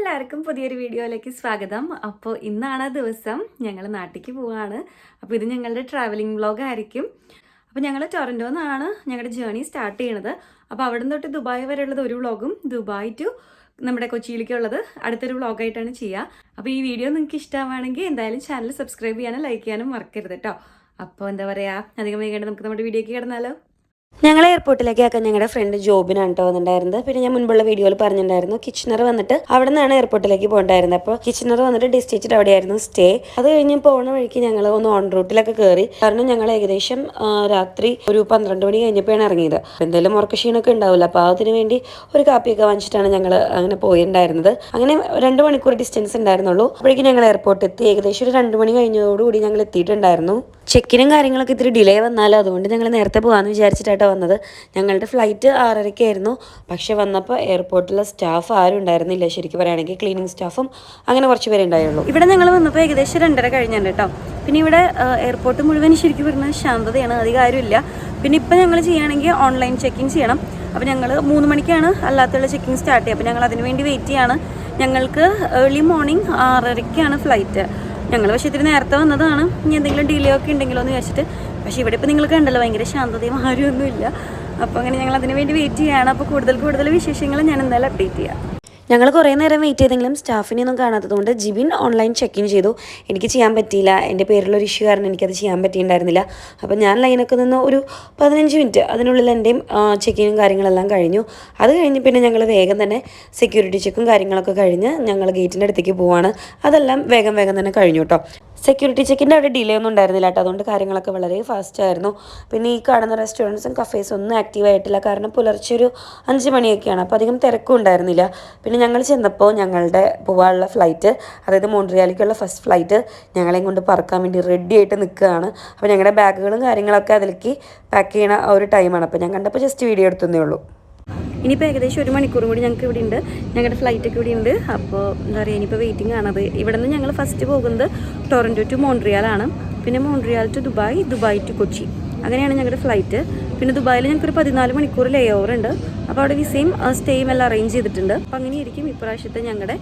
എല്ലാവർക്കും പുതിയൊരു വീഡിയോയിലേക്ക് സ്വാഗതം. അപ്പോൾ ഇന്നാണ് ദിവസം, ഞങ്ങൾ നാട്ടിലേക്ക് പോവാണ്. അപ്പോൾ ഇത് ഞങ്ങളുടെ ട്രാവലിംഗ് വ്ളോഗ് ആയിരിക്കും. അപ്പോൾ ഞങ്ങൾ ടൊറൻറ്റോയിൽ നിന്നാണ് ഞങ്ങളുടെ ജേർണി സ്റ്റാർട്ട് ചെയ്യണത്. അപ്പോൾ അവിടെ നിന്ന് തൊട്ട് ദുബായ് വരെയുള്ളത് ഒരു വ്ളോഗും, ദുബായ് ടു നമ്മുടെ കൊച്ചിയിലേക്കുള്ളത് അടുത്തൊരു വ്ളോഗായിട്ടാണ് ചെയ്യുക. അപ്പോൾ ഈ വീഡിയോ നിങ്ങൾക്ക് ഇഷ്ടമാണെങ്കിൽ എന്തായാലും ചാനൽ സബ്സ്ക്രൈബ് ചെയ്യാനും ലൈക്ക് ചെയ്യാനും മറക്കരുത് കേട്ടോ. അപ്പോൾ എന്താ പറയുക, അധികം വൈകാണ്ട് നമുക്ക് നമ്മുടെ വീഡിയോയ്ക്ക് കിടന്നാലോ. ഞങ്ങൾ എയർപോർട്ടിലേക്ക് ആക്കാൻ ഞങ്ങളുടെ ഫ്രണ്ട് ജോബിനാണ് കേട്ടോ വന്നിട്ടുണ്ടായിരുന്നത്. പിന്നെ ഞാൻ മുൻപുള്ള വീഡിയോയിൽ പറഞ്ഞിട്ടുണ്ടായിരുന്നു കിച്ചണർ വന്നിട്ട് അവിടെ നിന്നാണ് എയർപോർട്ടിലേക്ക് പോകണ്ടായിരുന്നത്. അപ്പോൾ കിച്ചണർ വന്നിട്ട് ഡിസ്റ്റിച്ചിട്ട് അവിടെയായിരുന്നു സ്റ്റേ. അത് കഴിഞ്ഞ് പോകുന്ന വഴിക്ക് ഞങ്ങൾ ഒന്ന് ഓൺ റൂട്ടിലൊക്കെ കയറി. കാരണം ഞങ്ങൾ ഏകദേശം രാത്രി ഒരു 12 മണി കഴിഞ്ഞപ്പോഴാണ് ഇറങ്ങിയത്. എന്തായാലും ഉറക്കക്ഷീണമൊക്കെ ഉണ്ടാവില്ല. അപ്പോൾ അതിന് വേണ്ടി ഒരു കാപ്പിയൊക്കെ വാങ്ങിച്ചിട്ടാണ് ഞങ്ങൾ അങ്ങനെ പോയിട്ടുണ്ടായിരുന്നത്. അങ്ങനെ 2 മണിക്കൂർ ഡിസ്റ്റൻസ് ഉണ്ടായിരുന്നുള്ളൂ. അപ്പോഴേക്കും ഞങ്ങൾ എയർപോർട്ട് എത്തി. ഏകദേശം ഒരു 2 മണി കഴിഞ്ഞതോടുകൂടി ഞങ്ങൾ എത്തിയിട്ടുണ്ടായിരുന്നു. ചെക്കിനും കാര്യങ്ങളൊക്കെ ഇത്തിരി ഡിലേ വന്നാലും അതുകൊണ്ട് ഞങ്ങൾ നേരത്തെ പോകാമെന്ന് വിചാരിച്ചിട്ടാണ് വന്നത്. ഞങ്ങളുടെ ഫ്ലൈറ്റ് 6:30 പക്ഷെ വന്നപ്പോൾ എയർപോർട്ടിലെ സ്റ്റാഫ് ആരും ഉണ്ടായിരുന്നില്ല. ശരിക്കും പറയുകയാണെങ്കിൽ ക്ലീനിങ് സ്റ്റാഫും അങ്ങനെ കുറച്ച് പേരെ ഉണ്ടായുള്ളൂ. ഇവിടെ ഞങ്ങൾ വന്നപ്പോൾ ഏകദേശം 2:30 കഴിഞ്ഞിട്ടുണ്ട് കേട്ടോ. പിന്നെ ഇവിടെ എയർപോർട്ട് മുഴുവൻ ശരിക്കും പറഞ്ഞാൽ ശാന്തതയാണ്, അധികം ആരുമില്ല. പിന്നെ ഇപ്പം ഞങ്ങൾ ചെയ്യുകയാണെങ്കിൽ ഓൺലൈൻ ചെക്കിങ് ചെയ്യണം. അപ്പോൾ ഞങ്ങൾ 3 മണിക്കാണ് അല്ലാത്തുള്ള ചെക്കിങ് സ്റ്റാർട്ട് ചെയ്യുക. അപ്പോൾ ഞങ്ങൾ അതിന് വേണ്ടി വെയിറ്റ് ചെയ്യാണ്. ഞങ്ങൾക്ക് ഏർലി മോർണിംഗ് 6:30 ഫ്ലൈറ്റ്. ഞങ്ങൾ പക്ഷേ ഇത്തിരി നേരത്തെ വന്നതാണ്, ഇനി എന്തെങ്കിലും ഡിലേ ഒക്കെ ഉണ്ടെങ്കിലോ എന്ന് വെച്ചിട്ട്. പക്ഷേ ഇവിടെ ഇപ്പോൾ നിങ്ങൾ കണ്ടല്ലോ, ഭയങ്കര ശാന്തതയും ആരുമൊന്നുമില്ല. അപ്പോൾ അങ്ങനെ ഞങ്ങൾ അതിന് വേണ്ടി വെയിറ്റ് ചെയ്യുകയാണ്. അപ്പോൾ കൂടുതൽ വിശേഷങ്ങൾ ഞാൻ എന്തായാലും അപ്ഡേറ്റ് ചെയ്യാം. ഞങ്ങൾ കുറേ നേരം വെയിറ്റ് ചെയ്തെങ്കിലും സ്റ്റാഫിനെ ഒന്നും കാണാത്തതുകൊണ്ട് ജിബിൻ ഓൺലൈൻ ചെക്ക് ഇൻ ചെയ്തു. എനിക്ക് ചെയ്യാൻ പറ്റിയില്ല, എൻ്റെ പേരിലൊരു ഇഷ്യൂ കാരണം എനിക്കത് ചെയ്യാൻ പറ്റിയിട്ടുണ്ടായിരുന്നില്ല. അപ്പോൾ ഞാൻ ലൈനൊക്കെ നിന്ന് ഒരു 15 മിനിറ്റ് അതിനുള്ളിൽ എൻ്റെയും ചെക്കിങ്ങും കാര്യങ്ങളെല്ലാം കഴിഞ്ഞു. അത് കഴിഞ്ഞ് പിന്നെ ഞങ്ങൾ വേഗം തന്നെ സെക്യൂരിറ്റി ചെക്കും കാര്യങ്ങളൊക്കെ കഴിഞ്ഞ് ഞങ്ങൾ ഗേറ്റിൻ്റെ അടുത്തേക്ക് പോവാണ്. അതെല്ലാം വേഗം തന്നെ കഴിഞ്ഞു കേട്ടോ. സെക്യൂരിറ്റി ചെക്കിൻ്റെ അവിടെ ഡിലേ ഒന്നും ഉണ്ടായിരുന്നില്ല കേട്ടോ. അതുകൊണ്ട് കാര്യങ്ങളൊക്കെ വളരെ ഫാസ്റ്റ് ആയിരുന്നു. പിന്നെ ഈ കാണുന്ന റെസ്റ്റോറൻറ്റ്സും കഫേസും ഒന്നും ആക്റ്റീവ് ആയിട്ടില്ല. കാരണം പുലർച്ചെ ഒരു 5 മണിയൊക്കെയാണ്. അപ്പോൾ അധികം തിരക്കും ഉണ്ടായിരുന്നില്ല. പിന്നെ ഞങ്ങൾ ചെന്നപ്പോൾ ഞങ്ങളുടെ പോകാനുള്ള ഫ്ലൈറ്റ്, അതായത് മോൺട്രിയാലിലേക്കുള്ള ഫസ്റ്റ് ഫ്ലൈറ്റ് ഞങ്ങളെയും കൊണ്ട് പറക്കാൻ വേണ്ടി റെഡി ആയിട്ട് നിൽക്കുകയാണ്. അപ്പോൾ ഞങ്ങളുടെ ബാഗുകളും കാര്യങ്ങളൊക്കെ അതിലേക്ക് പാക്ക് ചെയ്യണ ആ ഒരു ടൈമാണ്. അപ്പോൾ ഞാൻ കണ്ടപ്പോൾ ജസ്റ്റ് വീഡിയോ എടുത്തതേ ഉള്ളൂ. ഇനിയിപ്പോൾ ഏകദേശം 1 മണിക്കൂറും കൂടി ഞങ്ങൾക്ക് ഇവിടെ ഉണ്ട്. ഞങ്ങളുടെ ഫ്ലൈറ്റൊക്കെ ഇവിടെ ഉണ്ട്. അപ്പോൾ എന്താ പറയുക, ഇനിയിപ്പോൾ വെയിറ്റിംഗ് ആണത്. ഇവിടെ നിന്ന് ഞങ്ങൾ ഫസ്റ്റ് പോകുന്നത് ടൊറൻറ്റോ ടു മോൺട്രിയാലാണ്. പിന്നെ Montreal to Dubai, Dubai to Kochi, അങ്ങനെയാണ് ഞങ്ങളുടെ ഫ്ലൈറ്റ്. പിന്നെ ദുബായിൽ ഞങ്ങൾക്കൊരു 14 മണിക്കൂർ ലേ ഓവർ ഉണ്ട്. അപ്പോൾ അവിടെ വിസയും സ്റ്റേയും എല്ലാം അറേഞ്ച് ചെയ്തിട്ടുണ്ട്. അപ്പോൾ അങ്ങനെയായിരിക്കും ഇപ്രാവശ്യത്തെ ഞങ്ങളുടെ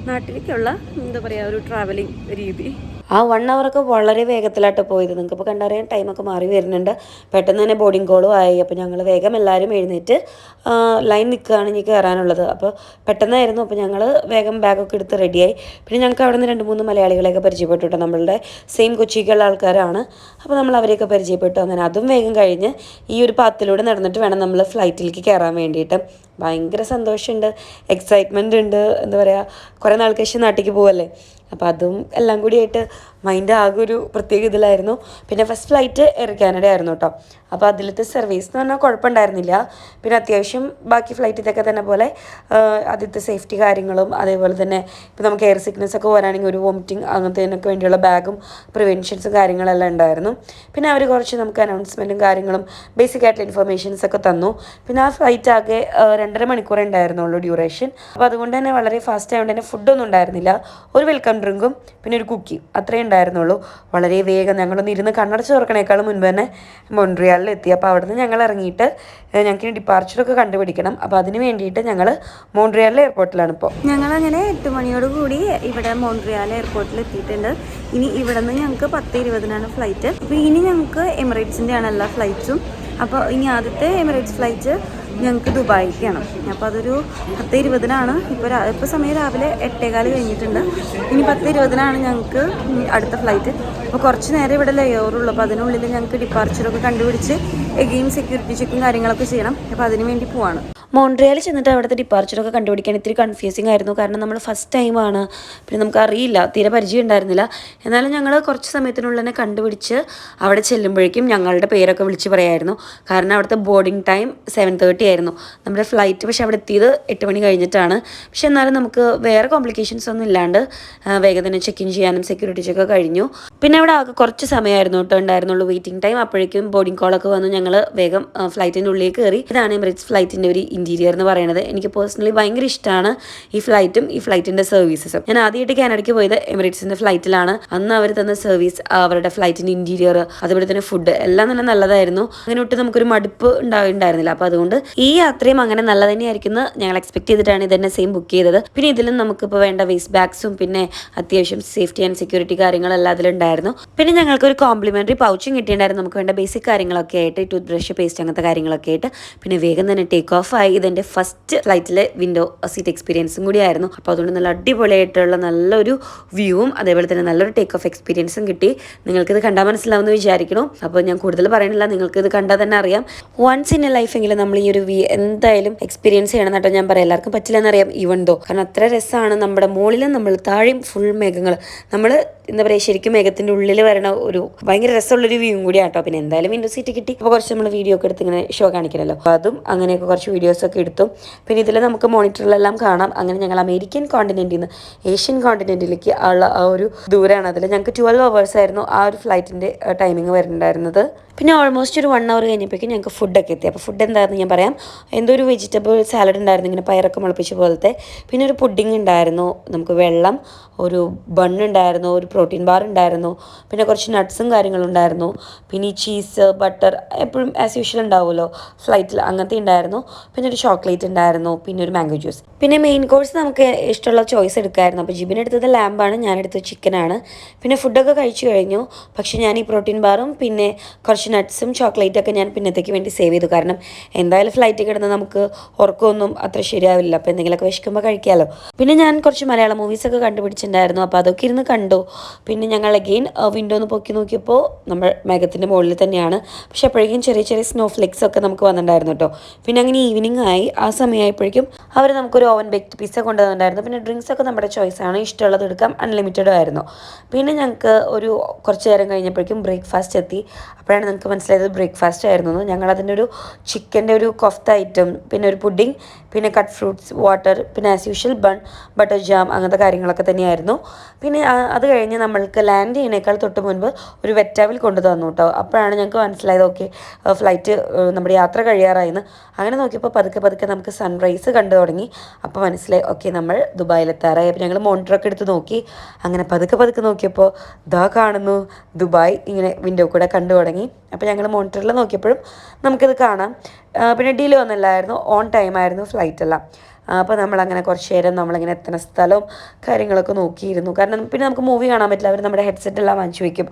നാട്ടിലേക്കുള്ള എന്താ പറയുക ഒരു ട്രാവലിംഗ് രീതി. ആ 1 അവറൊക്കെ വളരെ വേഗത്തിലായിട്ട് പോയത്. നിങ്ങൾക്കിപ്പോൾ കണ്ടറിയാൻ ടൈമൊക്കെ മാറി വരുന്നുണ്ട്. പെട്ടെന്ന് തന്നെ ബോർഡിംഗ് കോളും ആയി. അപ്പോൾ ഞങ്ങൾ വേഗം എല്ലാവരും എഴുന്നേറ്റ് ലൈൻ നിൽക്കുകയാണ് ഇനി കയറാനുള്ളത്. അപ്പോൾ പെട്ടെന്നായിരുന്നു. അപ്പോൾ ഞങ്ങൾ വേഗം ബാഗൊക്കെ എടുത്ത് റെഡിയായി. പിന്നെ ഞങ്ങൾക്ക് അവിടെ നിന്ന് 2-3 മലയാളികളെയൊക്കെ പരിചയപ്പെട്ടു കേട്ടോ. നമ്മളുടെ സെയിം കൊച്ചിക്കുള്ള ആൾക്കാരാണ്. അപ്പോൾ നമ്മൾ അവരെയൊക്കെ പരിചയപ്പെട്ടു. അങ്ങനെ അതും വേഗം കഴിഞ്ഞ് ഈ ഒരു പാത്തിലൂടെ നടന്നിട്ട് വേണം നമ്മൾ ഫ്ലൈറ്റിലേക്ക് കയറാൻ വേണ്ടിയിട്ട്. ഭയങ്കര സന്തോഷമുണ്ട്, എക്സൈറ്റ്മെൻ്റ് ഉണ്ട്. എന്താ പറയുക, കുറേ നാൾക്ക് ശേഷം നാട്ടിലേക്ക് പോവല്ലേ. അപ്പോൾ അതും എല്ലാം കൂടിയായിട്ട് മൈൻഡ് ആകെ ഒരു പ്രത്യേക ഇതിലായിരുന്നു. പിന്നെ ഫസ്റ്റ് ഫ്ലൈറ്റ് എയർ കാനഡ ആയിരുന്നു കേട്ടോ. അപ്പോൾ അതിലത്തെ സർവീസ് എന്ന് പറഞ്ഞാൽ കുഴപ്പമുണ്ടായിരുന്നില്ല. പിന്നെ അത്യാവശ്യം ബാക്കി ഫ്ലൈറ്റ് ഇതൊക്കെ തന്നെ പോലെ ആദ്യത്തെ സേഫ്റ്റി കാര്യങ്ങളും അതേപോലെ തന്നെ ഇപ്പോൾ നമുക്ക് എയർ സിക്നസ് ഒക്കെ വരാണെങ്കിൽ ഒരു വോമിറ്റിംഗ് അങ്ങനത്തേനൊക്കെ വേണ്ടിയുള്ള ബാഗും പ്രിവെൻഷൻസും കാര്യങ്ങളെല്ലാം ഉണ്ടായിരുന്നു. പിന്നെ അവർ കുറച്ച് നമുക്ക് അനൗൺസ്മെൻറ്റും കാര്യങ്ങളും ബേസിക് ആയിട്ടുള്ള ഇൻഫർമേഷൻസ് ഒക്കെ തന്നു. പിന്നെ ആ ഫ്ലൈറ്റ് ആകെ 2.5 മണിക്കൂറേ ഉണ്ടായിരുന്നുള്ളൂ ഡ്യൂറേഷൻ. അപ്പോൾ അതുകൊണ്ട് തന്നെ വളരെ ഫാസ്റ്റ് ആയതുകൊണ്ട് തന്നെ ഫുഡൊന്നും ഉണ്ടായിരുന്നില്ല. ഒരു വെൽക്കം ഡ്രിങ്കും പിന്നെ ഒരു കുക്കി അത്രയും ഉണ്ടായിരുന്നുള്ളൂ. വളരെ വേഗം ഞങ്ങളൊന്ന് ഇരുന്ന് കണ്ണടച്ച് തുറക്കണേക്കാളും മുൻപ് തന്നെ മോൺട്രിയാലിൽ എത്തി. അപ്പോൾ അവിടെ നിന്ന് ഞങ്ങൾ ഇറങ്ങിയിട്ട് ഞങ്ങൾക്ക് ഡിപ്പാർച്ചറൊക്കെ കണ്ടുപിടിക്കണം. അപ്പോൾ അതിന് വേണ്ടിയിട്ട് ഞങ്ങൾ മോൺട്രിയാൽ എയർപോർട്ടിലാണ് ഇപ്പോൾ. ഞങ്ങളങ്ങനെ 8 മണിയോട് കൂടി ഇവിടെ മോൺട്രിയാൽ എയർപോർട്ടിൽ എത്തിയിട്ടുണ്ട്. ഇനി ഇവിടെ നിന്ന് ഞങ്ങൾക്ക് 10:20 ഫ്ലൈറ്റ്. അപ്പോൾ ഇനി ഞങ്ങൾക്ക് എമിറേറ്റ്സിൻ്റെ ആണ് എല്ലാ ഫ്ലൈറ്റ്സും. അപ്പോൾ ഇനി ആദ്യത്തെ എമിറേറ്റ്സ് ഫ്ലൈറ്റ് ഞങ്ങൾക്ക് ദുബായിക്കാണ്. അപ്പോൾ അതൊരു 10:20 ഇപ്പോൾ സമയം രാവിലെ 8:15 കഴിഞ്ഞിട്ടുണ്ട്. ഇനി 10:20 ഞങ്ങൾക്ക് അടുത്ത ഫ്ലൈറ്റ്. അപ്പോൾ കുറച്ച് നേരം ഇവിടെ ലേ ഓവറുള്ളൂ. അപ്പോൾ അതിനുള്ളിൽ ഞങ്ങൾക്ക് ഡിപ്പാർച്ചറൊക്കെ കണ്ടുപിടിച്ച് എഗെയിൻ സെക്യൂരിറ്റി ചെക്കും കാര്യങ്ങളൊക്കെ ചെയ്യണം. അപ്പോൾ അതിന് വേണ്ടി പോവാണ്. മോൺട്രിയാൽ ചെന്നിട്ട് അവിടുത്തെ ഡിപ്പാർച്ചറൊക്കെ കണ്ടുപിടിക്കാൻ ഇത്തിരി കൺഫ്യൂസിങ് ആയിരുന്നു. കാരണം നമ്മൾ ഫസ്റ്റ് ടൈമാണ്, പിന്നെ നമുക്ക് അറിയില്ല, തീരെ പരിചയം ഉണ്ടായിരുന്നില്ല. എന്നാലും ഞങ്ങൾ കുറച്ച് സമയത്തിനുള്ളിൽ തന്നെ കണ്ടുപിടിച്ച് അവിടെ ചെല്ലുമ്പോഴേക്കും ഞങ്ങളുടെ പേരൊക്കെ വിളിച്ച് പറയായിരുന്നു. കാരണം അവിടുത്തെ ബോർഡിംഗ് ടൈം 7:30 ആയിരുന്നു. നമ്മുടെ ഫ്ലൈറ്റ് പക്ഷേ അവിടെ എത്തിയത് 8 മണി കഴിഞ്ഞിട്ടാണ്. പക്ഷെ എന്നാലും നമുക്ക് വേറെ കോംപ്ലിക്കേഷൻസ് ഒന്നും ഇല്ലാണ്ട് വേഗം തന്നെ ചെക്ക് ഇൻ ചെയ്യാനും സെക്യൂരിറ്റി ചെക്ക് കഴിഞ്ഞു. പിന്നെ അവിടെ ആകെ കുറച്ച് സമയമായിരുന്നു കേട്ടോ ഉണ്ടായിരുന്നുള്ളൂ വെയിറ്റിംഗ് ടൈം. അപ്പോഴേക്കും ബോർഡിംഗ് കോളൊക്കെ വന്നു. ഞങ്ങൾ വേഗം ഫ്ലൈറ്റിൻ്റെ ഉള്ളിലേക്ക് കയറി. ഇതാണ് എമിറേറ്റ്സ് ഫ്ലൈറ്റിൻ്റെ ഒരു ഇൻറ്റീരിയർ എന്ന് പറയുന്നത്. എനിക്ക് പേഴ്സണലി ഭയങ്കര ഇഷ്ടമാണ് ഈ ഫ്ലൈറ്റും ഈ ഫ്ലൈറ്റിൻ്റെ സർവീസസും. ഞാൻ ആദ്യമായിട്ട് കാനഡയ്ക്ക് പോയത് എമിറേറ്റ്സിൻ്റെ ഫ്ലൈറ്റിലാണ്. അന്ന് അവർ തന്ന സർവീസ്, അവരുടെ ഫ്ലൈറ്റിൻ്റെ ഇൻറ്റീരിയർ, അതുപോലെ തന്നെ ഫുഡ് എല്ലാം തന്നെ നല്ലതായിരുന്നു. അങ്ങനെ ഒട്ടും നമുക്കൊരു മടുപ്പ് ഉണ്ടായിരുന്നില്ല. അപ്പോൾ അതുകൊണ്ട് ഈ യാത്രയും അങ്ങനെ നല്ല തന്നെയായിരിക്കും ഞങ്ങൾ എക്സ്പെക്ട് ചെയ്തിട്ടാണ് ഇതന്നെ സെയിം ബുക്ക് ചെയ്തത്. പിന്നെ ഇതിലും നമുക്കിപ്പോൾ വേണ്ട വേസ്റ്റ് ബാഗ്സും പിന്നെ അത്യാവശ്യം സേഫ്റ്റി ആൻഡ് സെക്യൂരിറ്റി കാര്യങ്ങളെല്ലാം അതിലുണ്ടായിരുന്നു. പിന്നെ ഞങ്ങൾക്കൊരു കോംപ്ലിമെൻ്ററി പൗച്ചും കിട്ടിയിട്ടുണ്ടായിരുന്നു. നമുക്ക് വേണ്ട ബേസിക് കാര്യങ്ങളൊക്കെ ആയിട്ട്, ടൂത്ത് ബ്രഷ്, പേസ്റ്റ്, അങ്ങനത്തെ കാര്യങ്ങളൊക്കെ ആയിട്ട്. പിന്നെ വേഗം തന്നെ ടേക്ക് ഓഫ് ആയി. ഇതെൻ്റെ ഫസ്റ്റ് ഫ്ലൈറ്റിലെ വിൻഡോ സീറ്റ് എക്സ്പീരിയൻസും കൂടിയായിരുന്നു. അപ്പോൾ അതുകൊണ്ട് നല്ല അടിപൊളിയായിട്ടുള്ള നല്ലൊരു വ്യൂവും അതേപോലെ തന്നെ നല്ലൊരു ടേക്ക് ഓഫ് എക്സ്പീരിയൻസും കിട്ടി. നിങ്ങൾക്കിത് കണ്ടാൽ മനസ്സിലാവുമെന്ന് വിചാരിക്കണം. അപ്പോൾ ഞാൻ കൂടുതൽ പറയണില്ല, നിങ്ങൾക്കിത് കണ്ടാൽ തന്നെ അറിയാം. വൺസ് ഇൻ എ ലൈഫെങ്കിലും നമ്മൾ ഈ ഒരു എന്തായാലും എക്സ്പീരിയൻസ് ചെയ്യണം കേട്ടോ. ഞാൻ പറയാം, എല്ലാവർക്കും പറ്റില്ലെന്നറിയാം ഈവൻ ദോ, കാരണം അത്ര രസമാണ്. നമ്മുടെ മുകളിലും നമ്മൾ താഴെയും ഫുൾ മേഘങ്ങൾ. നമ്മൾ എന്താ പറയുക, ശരിക്കും മേഘത്തിൻ്റെ ഉള്ളിൽ വരണ ഒരു ഭയങ്കര രസമുള്ളൊരു വ്യൂ കൂടി ആട്ടോ. പിന്നെ എന്തായാലും വിൻഡോ സീറ്റ് കിട്ടി. അപ്പോൾ കുറച്ച് നമ്മൾ വീഡിയോ ഒക്കെ എടുത്ത് ഇങ്ങനെ ഷോ കാണിക്കണമല്ലോ, അപ്പോൾ അതും അങ്ങനെയൊക്കെ കുറച്ച് വീഡിയോസൊക്കെ എടുത്തു. പിന്നെ ഇതിൽ നമുക്ക് മോണിറ്ററിലെല്ലാം കാണാം. അങ്ങനെ ഞങ്ങൾ അമേരിക്കൻ കോണ്ടിനെൻറ്റിൽ നിന്ന് ഏഷ്യൻ കോണ്ടിനെൻറ്റിലേക്ക് ഉള്ള ആ ഒരു ദൂരമാണ്. അതിൽ ഞങ്ങൾക്ക് 12 hours ആയിരുന്നു ആ ഒരു ഫ്ലൈറ്റിൻ്റെ ടൈമിങ് വരുന്നുണ്ടായിരുന്നത്. പിന്നെ ഓൾമോസ്റ്റ് ഒരു 1 hour കഴിഞ്ഞപ്പോഴേക്കും ഞങ്ങൾക്ക് ഫുഡൊക്കെ എത്തി. അപ്പോൾ ഫുഡ് എന്താണെന്ന് ഞാൻ പറയാം. എന്തോ ഒരു വെജിറ്റബിൾ സാലഡ് ഉണ്ടായിരുന്നു, ഇങ്ങനെ പയറൊക്കെ മുളപ്പിച്ച പോലത്തെ. പിന്നെ ഒരു പുഡിങ് ഉണ്ടായിരുന്നു, നമുക്ക് വെള്ളം, ഒരു ബണ്ണുണ്ടായിരുന്നു, ഒരു പ്രോട്ടീൻ ബാർ ഉണ്ടായിരുന്നു, പിന്നെ കുറച്ച് നട്ട്സും കാര്യങ്ങളും ഉണ്ടായിരുന്നു. പിന്നെ ഈ ചീസ്, ബട്ടർ എപ്പോഴും ആസ് യൂഷ്വൽ ഉണ്ടാവുമല്ലോ ഫ്ലൈറ്റിൽ, അങ്ങനത്തെ ഉണ്ടായിരുന്നു. പിന്നെ ഒരു ചോക്ലേറ്റ് ഉണ്ടായിരുന്നു, പിന്നെ ഒരു മാംഗോ ജ്യൂസ്. പിന്നെ മെയിൻ കോഴ്സ് നമുക്ക് ഇഷ്ടമുള്ള ചോയ്സ് എടുക്കാമായിരുന്നു. അപ്പോൾ ജിബിനെടുത്തത് ലാമ്പാണ്, ഞാനെടുത്തത് ചിക്കനാണ്. പിന്നെ ഫുഡൊക്കെ കഴിച്ചു കഴിഞ്ഞു. പക്ഷേ ഞാൻ ഈ പ്രോട്ടീൻ ബാറും പിന്നെ കുറച്ച് നട്ട്സും ചോക്ലേറ്റൊക്കെ ഞാൻ പിന്നത്തേക്ക് വേണ്ടി സേവ് ചെയ്തു. കാരണം എന്തായാലും ഫ്ലൈറ്റിൽ കിടന്ന് നമുക്ക് ഉറക്കമൊന്നും അത്ര ശരിയാവില്ല. അപ്പോൾ എന്തെങ്കിലുമൊക്കെ വിശക്കുമ്പോൾ കഴിക്കാമല്ലോ. പിന്നെ ഞാൻ കുറച്ച് മലയാളം മൂവീസൊക്കെ കണ്ടുപിടിച്ചിട്ടുണ്ടായിരുന്നു. അപ്പോൾ അതൊക്കെ ഇരുന്ന് കണ്ടു. പിന്നെ ഞങ്ങൾ അഗെയിൻ വിൻഡോ ഒന്ന് പൊക്കി നോക്കിയപ്പോൾ നമ്മൾ മേഘത്തിൻ്റെ മുകളിൽ തന്നെയാണ്. പക്ഷെ അപ്പോഴേക്കും ചെറിയ ചെറിയ സ്നോ ഫ്ലെക്സ് ഒക്കെ നമുക്ക് വന്നിട്ടുണ്ടായിരുന്നു കേട്ടോ. പിന്നെ അങ്ങനെ ഈവനിങ് ആയി. ആ സമയമായപ്പോഴേക്കും അവർ നമുക്കൊരു ഓവൻ ബേക്ഡ് പിസ്സ കൊണ്ടുവന്നിട്ടുണ്ടായിരുന്നു. പിന്നെ ഡ്രിങ്ക്സ് ഒക്കെ നമ്മുടെ ചോയ്സാണ്, ഇഷ്ടമുള്ളത് എടുക്കാം, അൺലിമിറ്റഡും ആയിരുന്നു. പിന്നെ ഞങ്ങൾക്ക് ഒരു കുറച്ച് നേരം കഴിഞ്ഞപ്പോഴേക്കും ബ്രേക്ക്ഫാസ്റ്റ് എത്തി. അപ്പോഴാണ് നമുക്ക് മനസ്സിലായത് ബ്രേക്ക്ഫാസ്റ്റ് ആയിരുന്നു. ഞങ്ങളതിൻ്റെ ഒരു ചിക്കൻ്റെ ഒരു കൊഫ്ത ഐറ്റം, പിന്നെ ഒരു പുഡിങ്, പിന്നെ കട്ട് ഫ്രൂട്ട്സ്, വാട്ടർ, പിന്നെ as usual bun, butter jam, അങ്ങനത്തെ കാര്യങ്ങളൊക്കെ തന്നെയായിരുന്നു. പിന്നെ അത് കഴിഞ്ഞ് നമ്മൾക്ക് ലാൻഡ് ചെയ്യുന്നേക്കാൾ തൊട്ട് മുൻപ് ഒരു വെറ്റാവിൽ കൊണ്ടു തന്നു കേട്ടോ. അപ്പോഴാണ് ഞങ്ങൾക്ക് മനസ്സിലായത് ഓക്കെ ഫ്ലൈറ്റ് നമ്മുടെ യാത്ര കഴിയാറായിന്ന്. അങ്ങനെ നോക്കിയപ്പോൾ പതുക്കെ പതുക്കെ നമുക്ക് സൺറൈസ് കണ്ടു തുടങ്ങി. അപ്പോൾ മനസ്സിലായി ഓക്കെ നമ്മൾ ദുബായിലെത്താറായി. അപ്പോൾ ഞങ്ങൾ മോണിറ്ററൊക്കെ എടുത്ത് നോക്കി. അങ്ങനെ പതുക്കെ പതുക്കെ നോക്കിയപ്പോൾ ദാ കാണുന്നു ദുബായ് ഇങ്ങനെ വിൻഡോ കൂടെ കണ്ടു തുടങ്ങി. അപ്പോൾ ഞങ്ങൾ മോണിറ്ററിൽ നോക്കിയപ്പോഴും നമുക്കിത് കാണാം. പിന്നെ ഡിലേ ഒന്നുമില്ലായിരുന്നു, ഓൺ ടൈം ആയിരുന്നു ഫ്ലൈറ്റെല്ലാം. അപ്പോൾ നമ്മളങ്ങനെ കുറച്ച് നേരം നമ്മളിങ്ങനെ എത്തുന്ന സ്ഥലവും കാര്യങ്ങളൊക്കെ നോക്കിയിരുന്നു. കാരണം പിന്നെ നമുക്ക് മൂവി കാണാൻ പറ്റില്ല, അവർ നമ്മുടെ ഹെഡ്സെറ്റെല്ലാം വാങ്ങിച്ചു വയ്ക്കും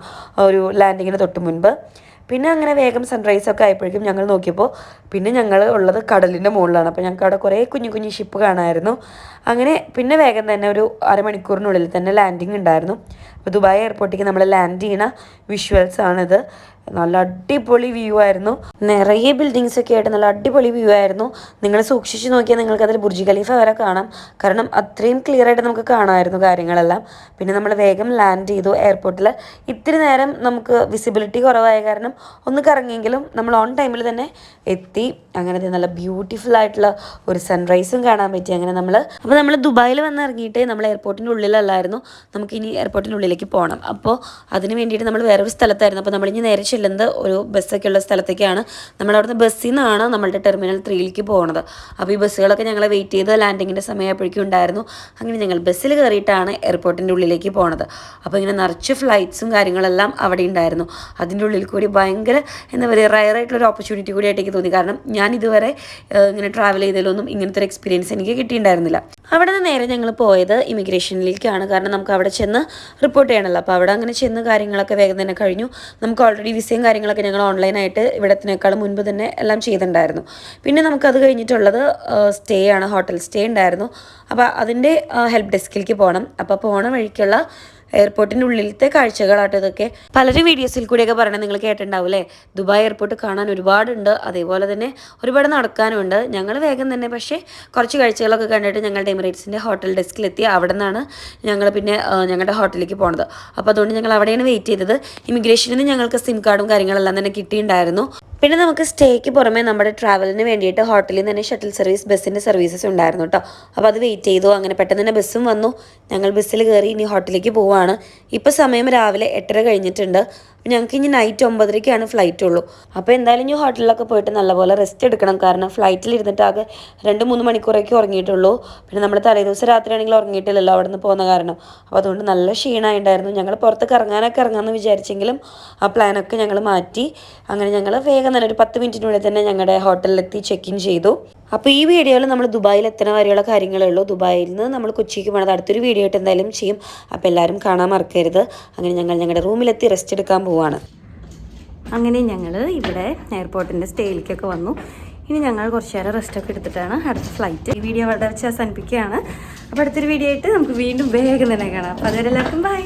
ഒരു ലാൻഡിങ്ങിന് തൊട്ട് മുൻപ്. പിന്നെ അങ്ങനെ വേഗം സൺറൈസൊക്കെ ആയപ്പോഴേക്കും ഞങ്ങൾ നോക്കിയപ്പോൾ പിന്നെ ഞങ്ങൾ ഉള്ളത് കടലിൻ്റെ മുകളിലാണ്. അപ്പോൾ ഞങ്ങൾക്ക് അവിടെ കുറേ കുഞ്ഞു കുഞ്ഞു ഷിപ്പ് കാണാമായിരുന്നു. അങ്ങനെ പിന്നെ വേഗം തന്നെ ഒരു അരമണിക്കൂറിനുള്ളിൽ തന്നെ ലാൻഡിങ് ഉണ്ടായിരുന്നു. അപ്പോൾ ദുബായ് എയർപോർട്ടിലേക്ക് നമ്മൾ ലാൻഡ് ചെയ്യണ വിഷ്വൽസാണിത്. നല്ല അടിപൊളി വ്യൂ ആയിരുന്നു, നിറയെ ബിൽഡിങ്സ് ഒക്കെ ആയിട്ട് നല്ല അടിപൊളി വ്യൂ ആയിരുന്നു. നിങ്ങൾ സൂക്ഷിച്ച് നോക്കിയാൽ നിങ്ങൾക്ക് അതിൽ ബുർജ് ഖലീഫ വരെ കാണാം. കാരണം അത്രയും ക്ലിയർ ആയിട്ട് നമുക്ക് കാണാമായിരുന്നു കാര്യങ്ങളെല്ലാം. പിന്നെ നമ്മൾ വേഗം ലാൻഡ് ചെയ്തു എയർപോർട്ടിൽ. ഇത്തിരി നേരം നമുക്ക് വിസിബിലിറ്റി കുറവായ കാരണം ഒന്ന് കറങ്ങിയെങ്കിലും നമ്മൾ ഓൺ ടൈമിൽ തന്നെ എത്തി. അങ്ങനെ നല്ല ബ്യൂട്ടിഫുൾ ആയിട്ടുള്ള ഒരു സൺറൈസും കാണാൻ പറ്റി. അങ്ങനെ നമ്മൾ ദുബായിൽ വന്ന് ഇറങ്ങിയിട്ട് നമ്മൾ എയർപോർട്ടിൻ്റെ ഉള്ളിലല്ലായിരുന്നു, നമുക്ക് ഇനി എയർപോർട്ടിൻ്റെ ഉള്ളിലേക്ക് പോകണം. അപ്പോൾ അതിന് വേണ്ടിയിട്ട് നമ്മൾ വേറൊരു സ്ഥലത്തായിരുന്നു. അപ്പോൾ നമ്മളിനി നേരെ ചെല്ലുന്നത് ഒരു ബസ്സൊക്കെ ഉള്ള സ്ഥലത്തേക്കാണ്. നമ്മളവിടുന്ന് ബസ്സിൽ നിന്നാണ് നമ്മളുടെ ടെർമിനൽ 3ലേക്ക് പോകുന്നത്. അപ്പോൾ ഈ ബസ്സുകളൊക്കെ ഞങ്ങളെ വെയിറ്റ് ചെയ്ത് ലാൻഡിങ്ങിൻ്റെ സമയമായപ്പോഴേക്കും ഉണ്ടായിരുന്നു. അങ്ങനെ ഞങ്ങൾ ബസ്സിൽ കയറിയിട്ടാണ് എയർപോർട്ടിൻ്റെ ഉള്ളിലേക്ക് പോകുന്നത്. അപ്പോൾ ഇങ്ങനെ നിറച്ച് ഫ്ലൈറ്റ്സും കാര്യങ്ങളെല്ലാം അവിടെ ഉണ്ടായിരുന്നു. അതിൻ്റെ ഉള്ളിൽ കൂടി ഭയങ്കര എന്താ പറയുക റയറായിട്ടുള്ളൊരു ഓപ്പർച്യൂണിറ്റി കൂടി ആയിട്ട് എനിക്ക് തോന്നി. കാരണം ഞാൻ ഇതുവരെ ഇങ്ങനെ ട്രാവൽ ചെയ്തതിലൊന്നും ഇങ്ങനത്തെ ഒരു എക്സ്പീരിയൻസ് എനിക്ക് കിട്ടിയിട്ടുണ്ടായിരുന്നില്ല. അവിടെ നിന്ന് നേരെ ഞങ്ങൾ പോയത് ഇമിഗ്രേഷനിലേക്കാണ്. കാരണം നമുക്ക് അവിടെ ചെന്ന് റിപ്പോർട്ട് ചെയ്യണമല്ലോ. അപ്പോൾ അവിടെ അങ്ങനെ ചെന്ന് കാര്യങ്ങളൊക്കെ വേഗം തന്നെ കഴിഞ്ഞു. നമുക്ക് ഓൾറെഡി വിസയും കാര്യങ്ങളൊക്കെ ഞങ്ങൾ ഓൺലൈനായിട്ട് ഇവിടത്തിനേക്കാളും മുൻപ് തന്നെ എല്ലാം ചെയ്തിട്ടുണ്ടായിരുന്നു. പിന്നെ നമുക്കത് കഴിഞ്ഞിട്ടുള്ളത് സ്റ്റേ ആണ്, ഹോട്ടൽ സ്റ്റേ ഉണ്ടായിരുന്നു. അപ്പോൾ അതിൻ്റെ ഹെൽപ്പ് ഡെസ്കിലേക്ക് പോകണം. അപ്പോൾ പോണ വഴിക്കുള്ള എയർപോർട്ടിൻ്റെ ഉള്ളിലത്തെ കാഴ്ചകളാട്ടോ ഇതൊക്കെ. പലരും വീഡിയോസിൽ കൂടിയൊക്കെ പറയണത് നിങ്ങൾ കേട്ടിട്ടുണ്ടാവില്ലേ, ദുബായ് എയർപോർട്ട് കാണാൻ ഒരുപാടുണ്ട്, അതേപോലെ തന്നെ ഒരുപാട് നടക്കാനുണ്ട്. ഞങ്ങൾ വേഗം തന്നെ പക്ഷേ കുറച്ച് കാഴ്ചകളൊക്കെ കണ്ടിട്ട് ഞങ്ങളുടെ എമിറേറ്റ്സിൻ്റെ ഹോട്ടൽ ഡെസ്കിലെത്തി. അവിടെ നിന്നാണ് ഞങ്ങൾ പിന്നെ ഞങ്ങളുടെ ഹോട്ടലിലേക്ക് പോണത്. അപ്പോൾ അതുകൊണ്ട് ഞങ്ങൾ അവിടെയാണ് വെയിറ്റ് ചെയ്തത്. ഇമിഗ്രേഷനിൽ നിന്ന് ഞങ്ങൾക്ക് സിം കാർഡും കാര്യങ്ങളെല്ലാം തന്നെ കിട്ടിയിട്ടുണ്ടായിരുന്നു. പിന്നെ നമുക്ക് സ്റ്റേക്ക് പുറമെ നമ്മുടെ ട്രാവലിന് വേണ്ടിയിട്ട് ഹോട്ടലിൽ നിന്ന് തന്നെ ഷട്ടിൽ സർവീസ്, ബസ്സിൻ്റെ സർവീസസ് ഉണ്ടായിരുന്നു കേട്ടോ. അപ്പോൾ അത് വെയിറ്റ് ചെയ്തു. അങ്ങനെ പെട്ടെന്ന് തന്നെ ബസ്സും വന്നു. ഞങ്ങൾ ബസ്സിൽ കയറി ഇനി ഹോട്ടലിലേക്ക് പോവുകയാണ്. ഇപ്പോൾ സമയം രാവിലെ 8:30 കഴിഞ്ഞിട്ടുണ്ട്. ഞങ്ങൾക്ക് ഇനി നൈറ്റ് 9:30ക്കാണ് ഫ്ലൈറ്റ് ഉള്ളൂ. അപ്പോൾ എന്തായാലും ഇനി ഹോട്ടലിലൊക്കെ പോയിട്ട് നല്ലപോലെ റെസ്റ്റ് എടുക്കണം. കാരണം ഫ്ലൈറ്റിൽ ഇരുന്നിട്ട് ആകെ 2-3 മണിക്കൂറൊക്കെ ഉറങ്ങിയിട്ടുള്ളൂ. പിന്നെ നമ്മൾ തലേദിവസം രാത്രിയാണെങ്കിൽ ഉറങ്ങിയിട്ടില്ലല്ലോ അവിടെ നിന്ന് പോകുന്ന കാരണം. അപ്പോൾ അതുകൊണ്ട് നല്ല ക്ഷീണമായിട്ടുണ്ടായിരുന്നു. ഞങ്ങൾ പുറത്തേക്ക് ഇറങ്ങാമെന്ന് വിചാരിച്ചെങ്കിലും ആ പ്ലാനൊക്കെ ഞങ്ങൾ മാറ്റി. അങ്ങനെ ഞങ്ങൾ വേഗം തന്നെ ഒരു 10 മിനിറ്റിനുള്ളിൽ തന്നെ ഞങ്ങളുടെ ഹോട്ടലിലെത്തി ചെക്ക് ഇൻ ചെയ്തു. അപ്പോൾ ഈ വീഡിയോയിൽ നമ്മൾ ദുബായിൽ എത്തുന്ന വരെയുള്ള കാര്യങ്ങളേ ഉള്ളൂ. ദുബായിൽ നിന്ന് നമ്മൾ കൊച്ചിക്ക് പോകണത് അടുത്തൊരു വീഡിയോ ആയിട്ട് എന്തായാലും ചെയ്യും. അപ്പോൾ എല്ലാവരും കാണാൻ മറക്കരുത്. അങ്ങനെ ഞങ്ങൾ ഞങ്ങളുടെ റൂമിലെത്തി റെസ്റ്റ് എടുക്കാൻ പോവാണ്. അങ്ങനെ ഞങ്ങൾ ഇവിടെ എയർപോർട്ടിൻ്റെ സ്റ്റേയിലേക്കൊക്കെ വന്നു. ഇനി ഞങ്ങൾ കുറച്ച് നേരം റെസ്റ്റൊക്കെ എടുത്തിട്ടാണ് അടുത്ത ഫ്ലൈറ്റ്. ഈ വീഡിയോ അവിടെ വെച്ച് അവസാനിപ്പിക്കുകയാണ്. അപ്പോൾ അടുത്തൊരു വീഡിയോ ആയിട്ട് നമുക്ക് വീണ്ടും വേഗം തന്നെ കാണാം. അപ്പോൾ അതുവരെ എല്ലാവർക്കും ബൈ.